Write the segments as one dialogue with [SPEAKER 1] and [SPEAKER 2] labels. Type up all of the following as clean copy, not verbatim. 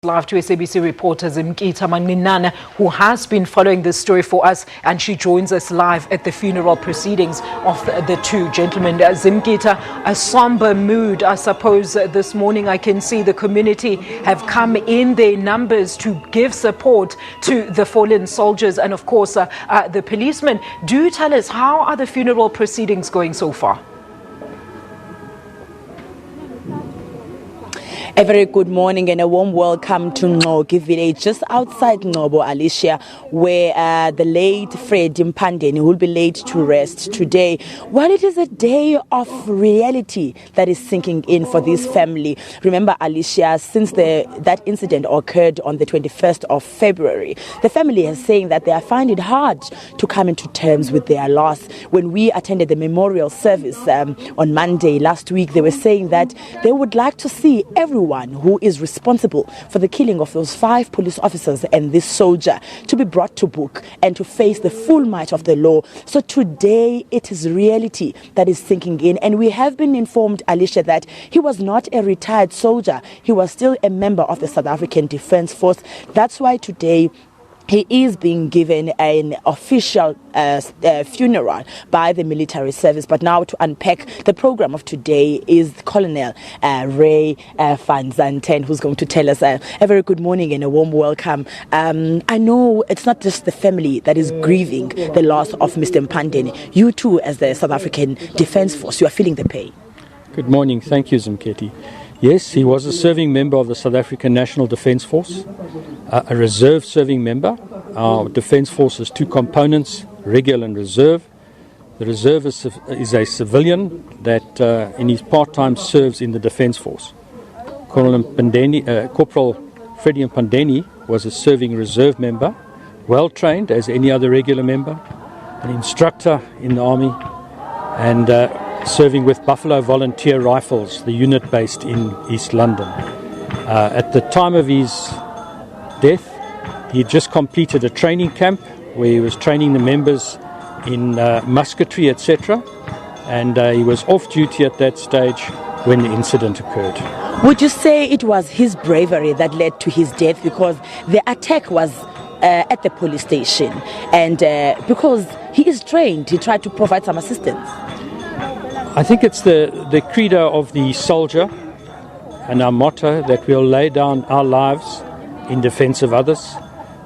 [SPEAKER 1] Live to SABC reporter Ngcobo, who has been following this story for us, and she joins us live at the funeral proceedings of the two gentlemen. Ngcobo, a somber mood, I suppose, this morning. I can see the community have come in their numbers to give support to the fallen soldiers and, of course, the policemen. Do tell us, how are the funeral proceedings going so far?
[SPEAKER 2] A very good morning and a warm welcome to Ngcobo village, just outside Ngcobo, Alicia, where the late Freddy Mpandeni will be laid to rest today. While it is a day of reality that is sinking in for this family. Remember, Alicia, since that incident occurred on the 21st of February, the family is saying that they find it hard to come into terms with their loss. When we attended the memorial service on Monday last week, they were saying that they would like to see everyone who is responsible for the killing of those 5 police officers and this soldier to be brought to book and to face the full might of the law. So today it is reality that is sinking in, and we have been informed, Alicia, that he was not a retired soldier. He was still a member of the South African Defence Force. That's why today he is being given an official funeral by the military service. But now to unpack the program of today is Colonel Ray van Zanten, who's going to tell us a very good morning and a warm welcome. I know it's not just the family that is grieving the loss of Mr. Mpandeni. You too, as the South African Defence Force, you are feeling the pain.
[SPEAKER 3] Good morning. Thank you, Zimketi. Yes, he was a serving member of the South African National Defence Force, a reserve serving member. Our Defence Force has 2 components, regular and reserve. The reserve is a civilian that in his part-time serves in the Defence Force. Corporal Freddy Mpandeni was a serving reserve member, well trained as any other regular member, an instructor in the Army, and serving with Buffalo Volunteer Rifles, the unit based in East London. At the time of his death, he had just completed a training camp where he was training the members in musketry, etc. And he was off duty at that stage when the incident occurred.
[SPEAKER 2] Would you say it was his bravery that led to his death? Because the attack was at the police station, and because he is trained, he tried to provide some assistance.
[SPEAKER 3] I think it's the credo of the soldier and our motto that we'll lay down our lives in defense of others.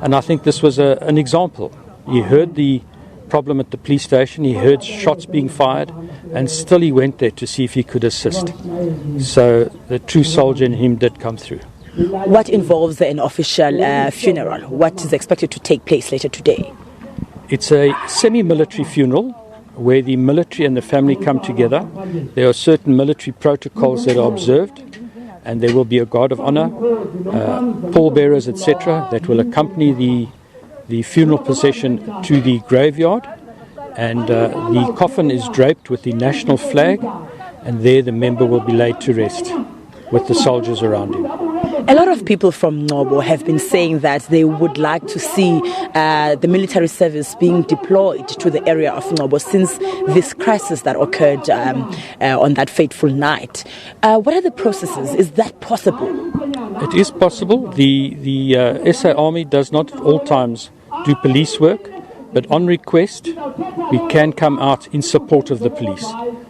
[SPEAKER 3] And I think this was an example. He heard the problem at the police station, he heard shots being fired, and still he went there to see if he could assist. So the true soldier in him did come through.
[SPEAKER 2] What involves an official funeral? What is expected to take place later today?
[SPEAKER 3] It's a semi-military funeral where the military and the family come together. There are certain military protocols that are observed, and there will be a guard of honor, pallbearers, etc., that will accompany the funeral procession to the graveyard, and the coffin is draped with the national flag, and there the member will be laid to rest with the soldiers around him.
[SPEAKER 2] A lot of people from Ngcobo have been saying that they would like to see the military service being deployed to the area of Ngcobo since this crisis that occurred on that fateful night. What are the processes? Is that possible?
[SPEAKER 3] It is possible. The SA Army does not at all times do police work, but on request we can come out in support of the police.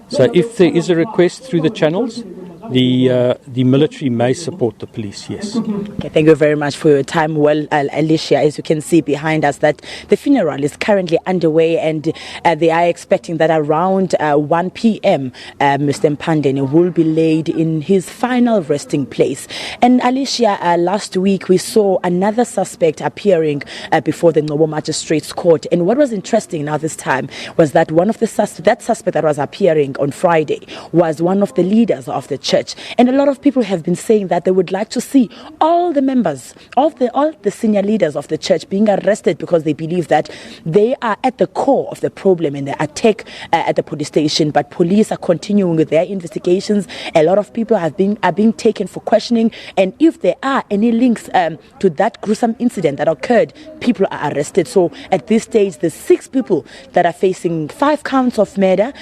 [SPEAKER 3] So if there is a request through the channels, the military may support the police, yes.
[SPEAKER 2] Okay, thank you very much for your time. Well, Alicia, as you can see behind us, that the funeral is currently underway, and they are expecting that around 1 p.m. Mr. Mpandeni will be laid in his final resting place. And Alicia, last week we saw another suspect appearing before the Ngcobo Magistrates Court, and what was interesting now this time was that one of the that suspect that was appearing on Friday was one of the leaders of the church. And a lot of people have been saying that they would like to see all the members, all the senior leaders of the church being arrested, because they believe that they are at the core of the problem in the attack at the police station. But police are continuing with their investigations. A lot of people are being taken for questioning, and if there are any links to that gruesome incident that occurred, people are arrested. So at this stage, there's 6 people that are facing 5 counts of murder,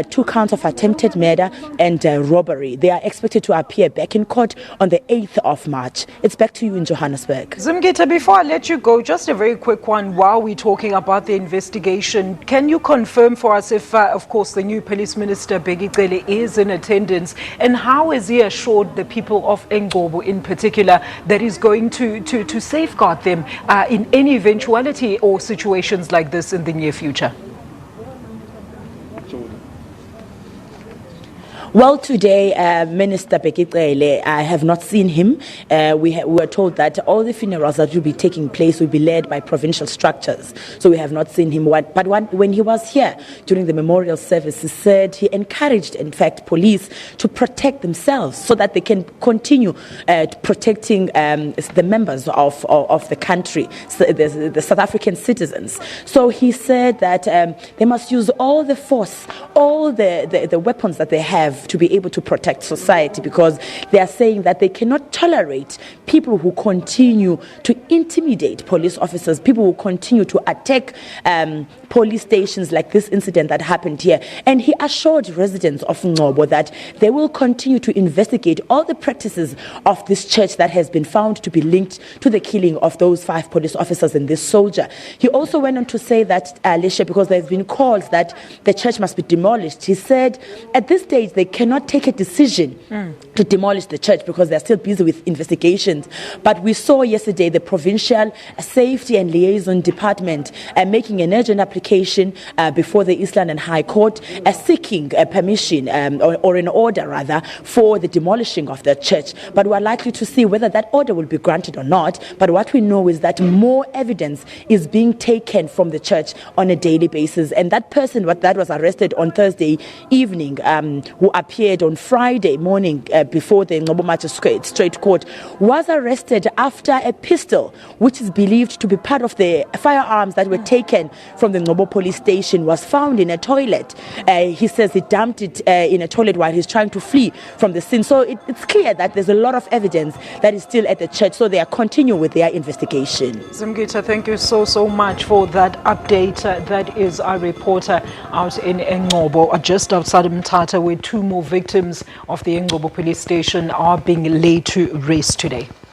[SPEAKER 2] 2 counts of attempted murder, and robbery. They are expected to appear back in court on the 8th of March. It's back to you in Johannesburg.
[SPEAKER 1] Zimgita, before I let you go, just a very quick one while we're talking about the investigation. Can you confirm for us if, of course, the new police minister, Begicele, is in attendance? And how has he assured the people of eNgcobo in particular that he's going to safeguard them in any eventuality or situations like this in the near future?
[SPEAKER 2] Well, today, Minister Begicele, I have not seen him. We were told that all the funerals that will be taking place will be led by provincial structures. So we have not seen him. But when he was here during the memorial service, he said he encouraged, in fact, police to protect themselves so that they can continue protecting the members of the country, so the South African citizens. So he said that they must use all the force, all the weapons that they have to be able to protect society, because they are saying that they cannot tolerate people who continue to intimidate police officers, people who continue to attack police stations like this incident that happened here. And he assured residents of eNgcobo that they will continue to investigate all the practices of this church that has been found to be linked to the killing of those 5 police officers and this soldier. He also went on to say that, Alicia, because there's been calls that the church must be demolished, he said at this stage they cannot take a decision to demolish the church because they're still busy with investigations. But we saw yesterday the Provincial Safety and Liaison Department making an urgent application before the East London High Court seeking permission or an order rather for the demolishing of the church. But we're likely to see whether that order will be granted or not. But what we know is that more evidence is being taken from the church on a daily basis. And that person that was arrested on Thursday evening, who appeared on Friday morning before the eNgcobo Magistrate Court, was arrested after a pistol, which is believed to be part of the firearms that were taken from the eNgcobo police station, was found in a toilet. He says he dumped it in a toilet while he's trying to flee from the scene. So it's clear that there's a lot of evidence that is still at the church, so they are continuing with their investigation.
[SPEAKER 1] Zimgita, thank you so much for that update. That is our reporter out in eNgcobo, just outside of Mthatha, where 2 more victims of the eNgcobo police station are being laid to rest today.